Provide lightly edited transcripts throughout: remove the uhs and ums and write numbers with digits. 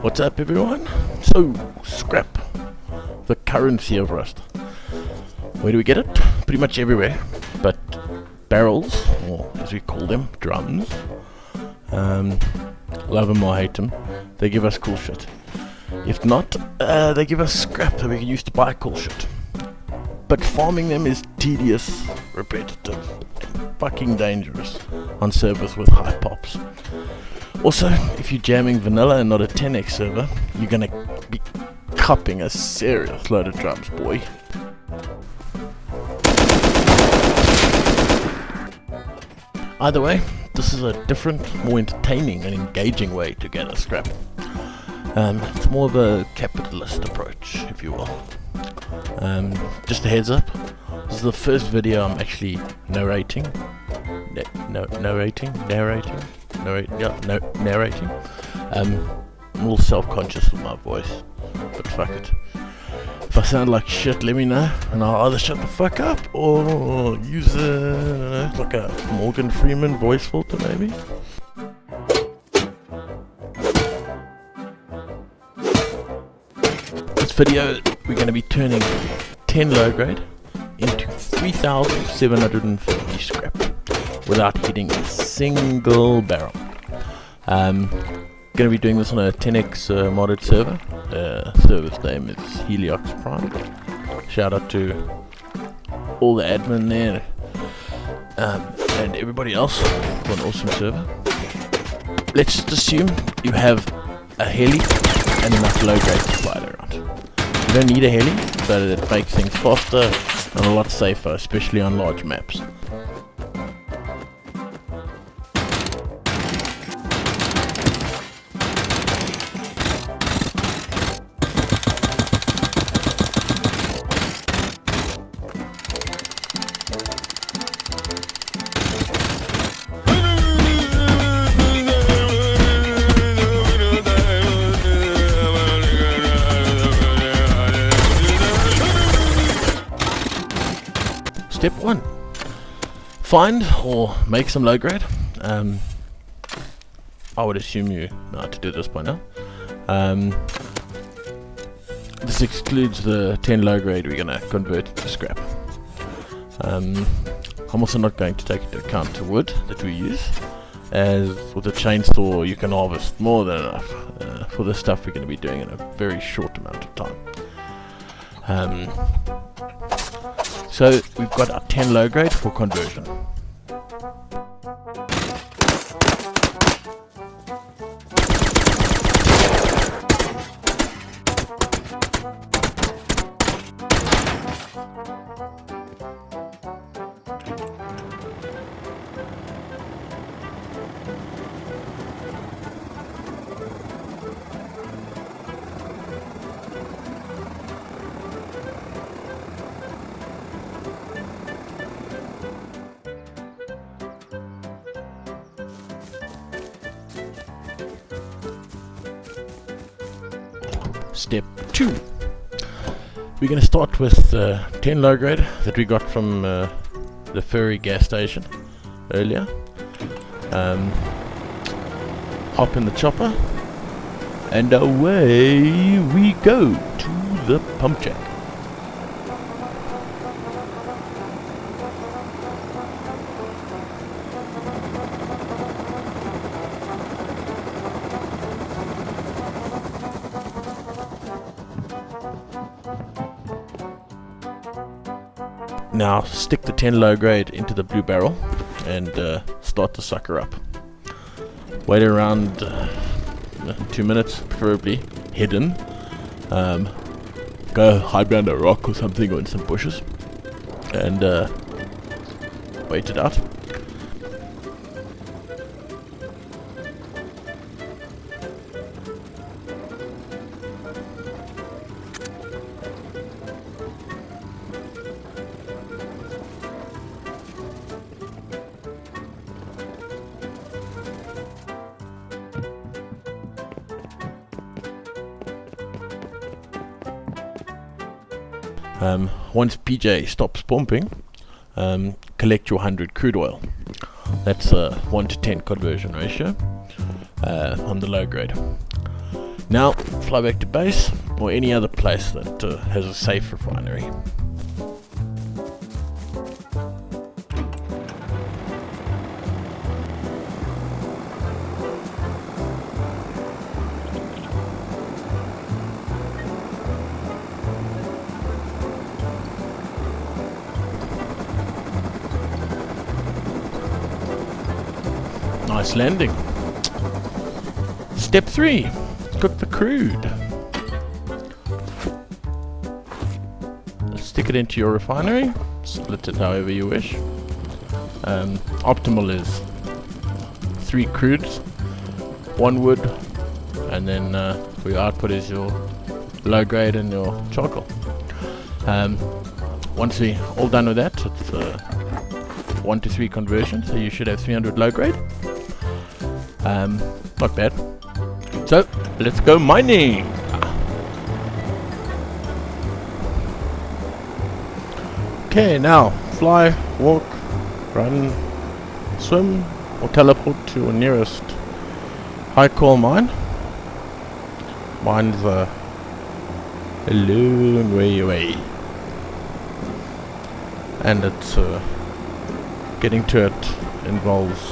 What's up, everyone? So, scrap, the currency of rust. Where do we get it? Pretty much everywhere, but barrels, or as we call them, drums, love them or hate them, they give us cool shit. If not, they give us scrap that we can use to buy cool shit. But farming them is tedious, repetitive, and fucking dangerous on servers with high pops. Also, if you're jamming vanilla and not a 10x server, you're gonna be cupping a serious load of drums, boy. Either way, this is a different, more entertaining and engaging way to gather scrap. It's more of a capitalist approach, if you will. Just a heads up, this is the first video I'm actually narrating. Narrating. I'm a little self-conscious with my voice, but fuck it. If I sound like shit, let me know, and I'll either shut the fuck up or use like a Morgan Freeman voice filter, maybe. This video, we're going to be turning 10 low grade into 3,750 scrap without hitting a single barrel. Going to be doing this on a 10x modded server. Server's name is Heliox Prime. Shout out to all the admin there and everybody else for an awesome server. Let's just assume you have a heli and enough low grade to fly around. You don't need a heli, but it makes things faster and a lot safer, especially on large maps. Step 1. Find or make some low grade. I would assume you know how to do this by now. This excludes the 10 low grade we're going to convert to scrap. I'm also not going to take into account the wood that we use, as with a chainsaw you can harvest more than enough for the stuff we're going to be doing in a very short amount of time. So we've got our 10 low grade for conversion. Step 2. We're going to start with 10 low grade that we got from the ferry gas station earlier. Hop in the chopper and away we go to the pump jack. Now stick the 10 low grade into the blue barrel and start to sucker up. Wait around 2 minutes, preferably hidden. Go hide behind a rock or something, or in some bushes, and wait it out. Once PJ stops pumping, collect your 100 crude oil. That's a 1 to 10 conversion ratio on the low grade. Now fly back to base or any other place that has a safe refinery. Nice landing. Step 3. Cook the crude. Stick it into your refinery. Split it however you wish. Optimal is 3 crudes, 1 wood, and then for your output is your low grade and your charcoal. Once we're all done with that, it's 1 to 3 conversion, so you should have 300 low grade. Not bad. So let's go mining. Okay, now fly, walk, run, swim, or teleport to your nearest high coal mine. Mine's a long way away, and it's getting to it involves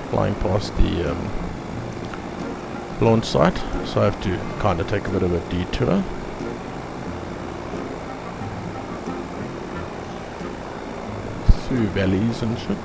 flying past the launch site, so I have to kind of take a bit of a detour. Through valleys and shit.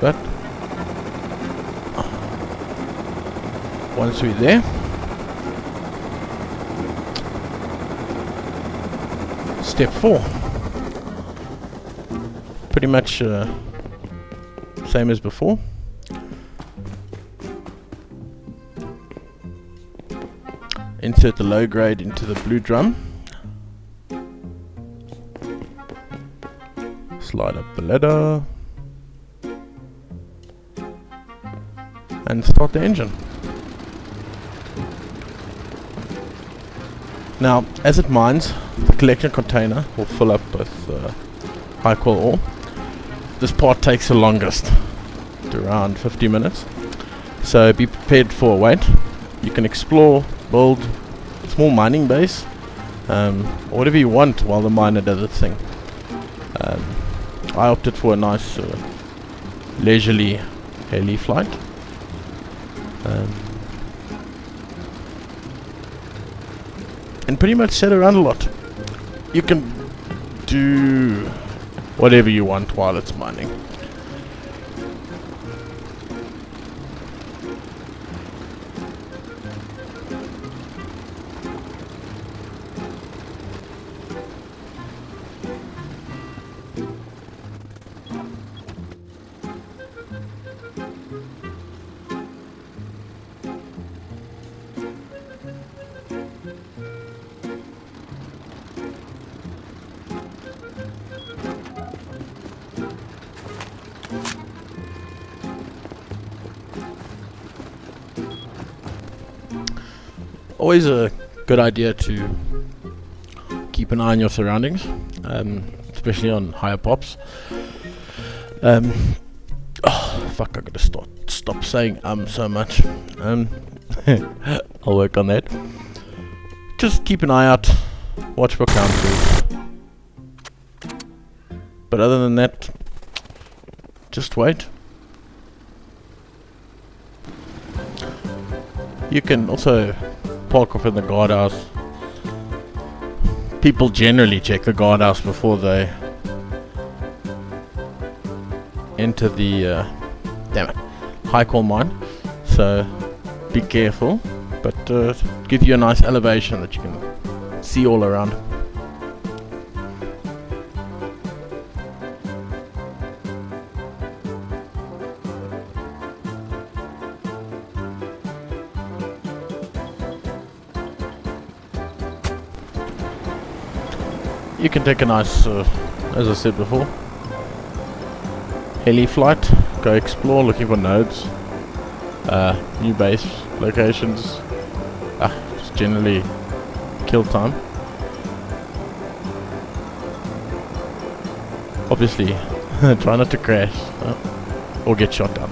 But once we're there, step 4. Pretty much same as before. Insert the low grade into the blue drum. Slide up the ladder. And start the engine. Now, as it mines, the collection container will fill up with high quality ore. This part takes the longest, to around 50 minutes. So be prepared for a wait. You can explore, build a small mining base, or whatever you want while the miner does its thing. I opted for a nice leisurely heli flight. And pretty much sat around a lot. You can do whatever you want while it's mining. Always a good idea to keep an eye on your surroundings, especially on higher pops. Oh fuck! I gotta stop saying so much. I'll work on that. Just keep an eye out, watch for counters. But other than that, just wait. You can also park off in the guardhouse. People generally check the guardhouse before they enter the high coal mine, so be careful, but gives you a nice elevation that you can see all around. You can take a nice, as I said before, heli flight, go explore looking for nodes, new base locations, just generally kill time. Obviously, try not to crash. or get shot down.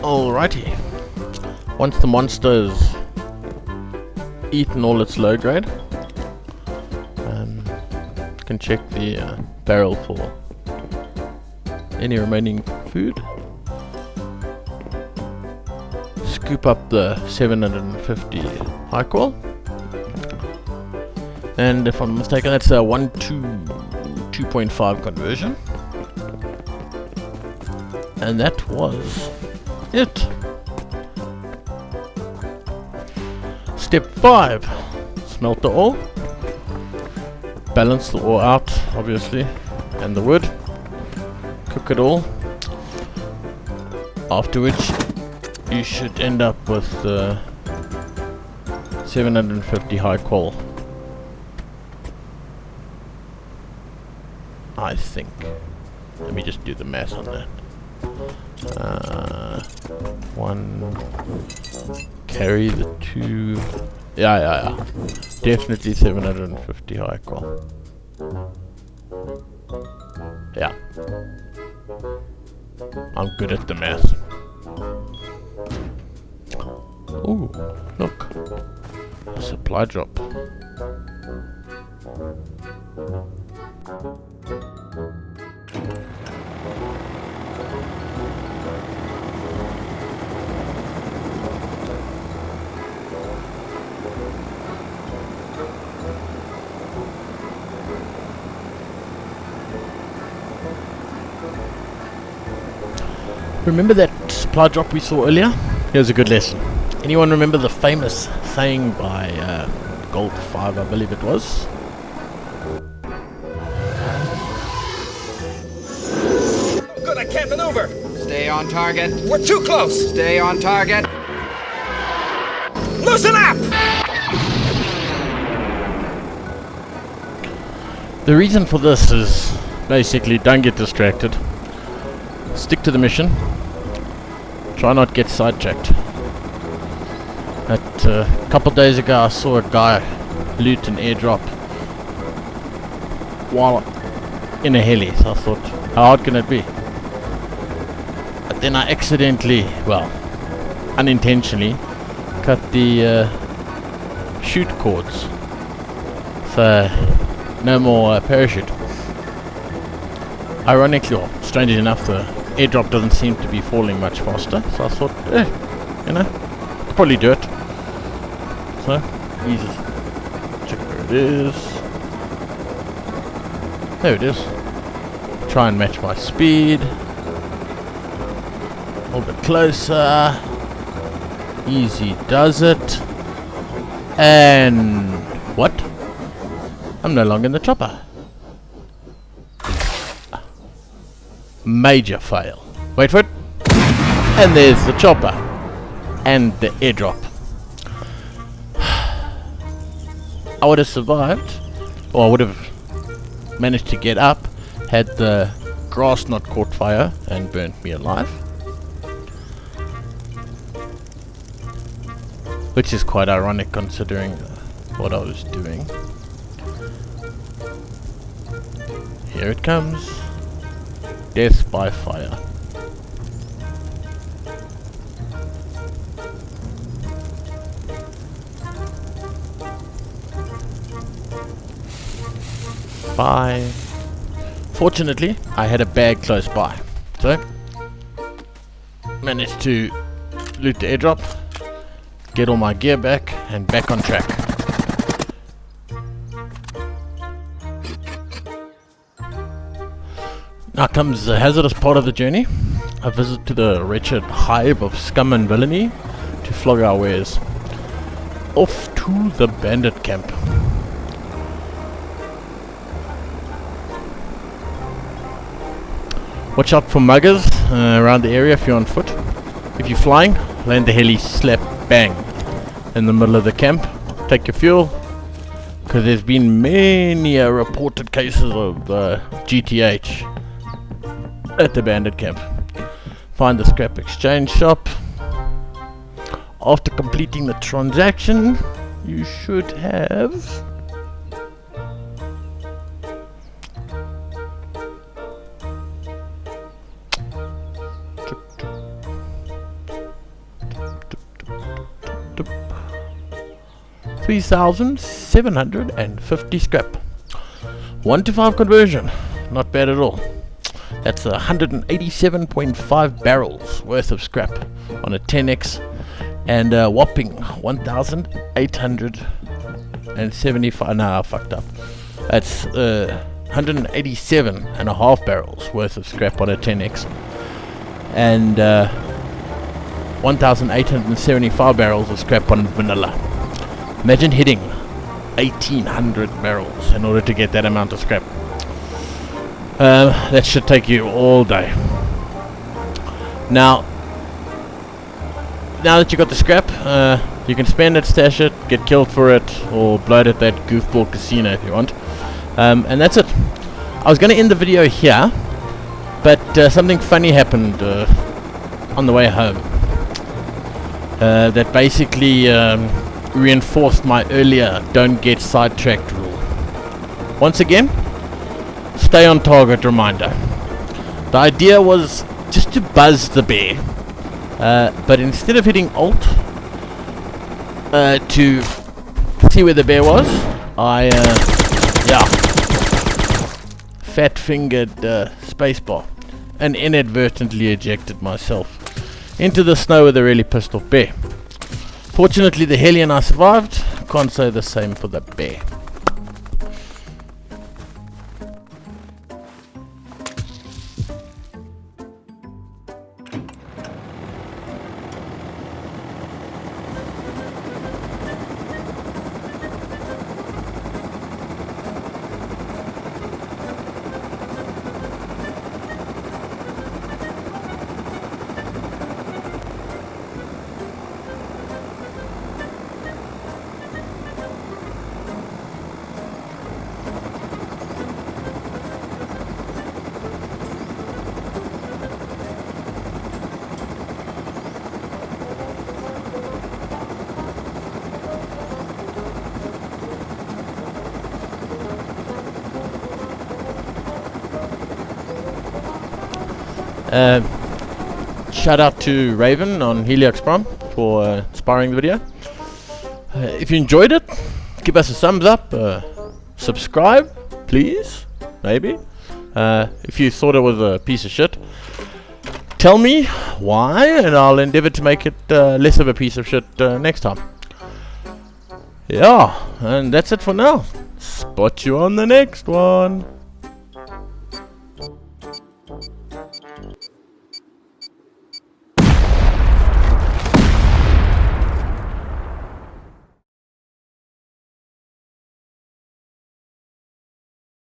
Alrighty. Once the monster's eaten all its low grade, you can check the barrel for any remaining food. Scoop up the 750 high qual, and if I'm mistaken, that's a 1 to 2.5 conversion, and that was it. Step 5, smelt the ore. Balance the ore out, obviously, and the wood. Cook it all. After which you should end up with 750 high qual, I think. Let me just do the math on that. One carry the 2. Yeah. Definitely 750 high qual. Yeah. I'm good at the math. Ooh, look. A supply drop. Remember that supply drop we saw earlier? Here's a good lesson. Anyone remember the famous saying by Gold 5, I believe it was? Good, I can't maneuver. Stay on target. We're too close. Stay on target. Loosen up! The reason for this is basically don't get distracted. Stick to the mission. Try not get sidetracked. A couple days ago I saw a guy loot an airdrop while in a heli, so I thought, how hard can it be? But then I accidentally, well, unintentionally, cut the chute cords, so no more parachute. Ironically, or strangely enough, the airdrop doesn't seem to be falling much faster, so I thought, could probably do it. So, easy. Check where it is. There it is. Try and match my speed. A little bit closer. Easy does it. And what? I'm no longer in the chopper. Major fail. Wait for it. And there's the chopper. And the airdrop. I would have survived, or I would have managed to get up had the grass not caught fire and burnt me alive. Which is quite ironic considering what I was doing. Here it comes. Death by fire. Fortunately, I had a bag close by, so managed to loot the airdrop, get all my gear back, and back on track. Now comes the hazardous part of the journey, a visit to the wretched hive of scum and villainy to flog our wares. Off to the Bandit Camp. Watch out for muggers around the area if you're on foot. If you're flying, land the heli slap bang in the middle of the camp. Take your fuel, because there's been many reported cases of GTH at the Bandit Camp. Find the scrap exchange shop. After completing the transaction, you should have $3,750 scrap. 1-to-5 conversion, not bad at all. That's 187.5 barrels worth of scrap on a 10x, and a whopping 1,875. Nah, I fucked up. That's 187.5 barrels worth of scrap on a 10x, and 1,875 barrels of scrap on vanilla. Imagine hitting 1,800 barrels in order to get that amount of scrap. That should take you all day. Now that you got the scrap, you can spend it, stash it, get killed for it, or blow it at that goofball casino if you want. And that's it. I was going to end the video here, but something funny happened on the way home that basically reinforced my earlier don't get sidetracked rule. Once again, stay on target reminder. The idea was just to buzz the bear, but instead of hitting Alt to see where the bear was, I fat-fingered spacebar and inadvertently ejected myself into the snow with a really pissed off bear. Fortunately, the heli and I survived. Can't say the same for the bear. Shout out to Raven on Heliox Prime for inspiring the video. If you enjoyed it, give us a thumbs up, subscribe please, maybe. If you thought it was a piece of shit, tell me why, and I'll endeavor to make it less of a piece of shit next time. Yeah, and that's it for now. Spot you on the next one.